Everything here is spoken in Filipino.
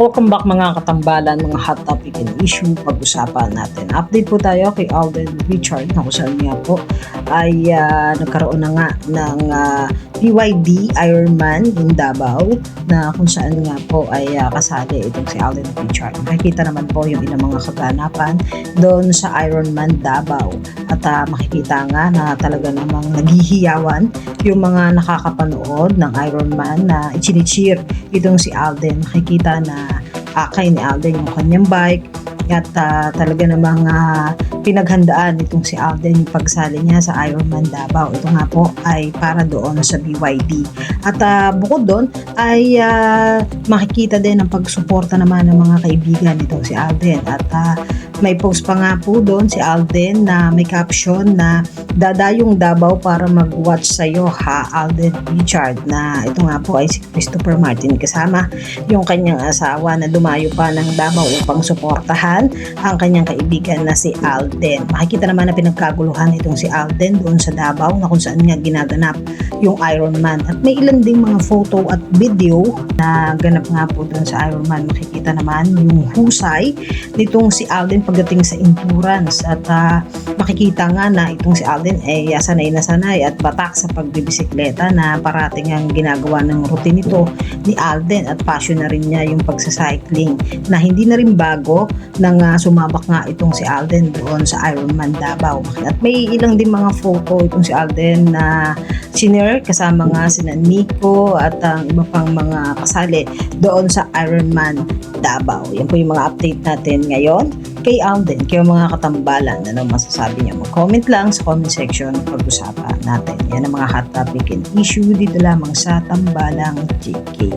Welcome back mga katambalan, mga hot topic and issue pag-usapan natin. Update po tayo kay Alden Richard na kung saan nga po ay nagkaroon na nga ng BYD Ironman in Davao na kung saan nga po ay kasali itong si Alden Richard. Makikita naman po yung ilang mga kaganapan doon sa Ironman Davao at makikita nga na talaga namang naghihiyawan yung mga nakakapanood ng Ironman na i-cheer itong si Alden. Makikita na akay ni Alden yung kanyang bike at talaga namang pinaghandaan itong si Alden yung pagsali niya sa Ironman Davao. Ito nga po ay para doon sa BYD. At bukod doon ay makikita din ang pagsuporta naman ng mga kaibigan nitong si Alden. At may post pa nga po doon si Alden na may caption na dadayong Davao para mag-watch sa'yo ha, Alden Richard, na ito nga po ay si Christopher Martin kasama yung kanyang asawa na dumayo pa ng Davao upang suportahan ang kanyang kaibigan na si Alden. Makikita naman na pinagkaguluhan itong si Alden doon sa Davao na kung saan nga ginaganap yung Ironman. At may ilan ding mga photo at video na ganap nga po doon sa Ironman. Makikita naman yung husay nitong si Alden pagdating sa endurance at makikita nga na itong si Alden ay sanay na sanay at batak sa pagbibisikleta na parating ang ginagawa ng routine nito ni Alden at passion na rin niya yung pagsacycling na hindi na rin bago nang sumabak nga itong si Alden doon sa Ironman Davao. At may ilang din mga photo itong si Alden na senior kasama nga sina Nico at ang iba pang mga kasali doon sa Ironman Davao. Yan po yung mga update natin ngayon kay Alden, kayo mga katambalan. Ano masasabi niyo? Mag-comment lang sa comment section, pag-usapan natin. Yan ang mga hot topic and issue dito lamang sa Tambalang JK.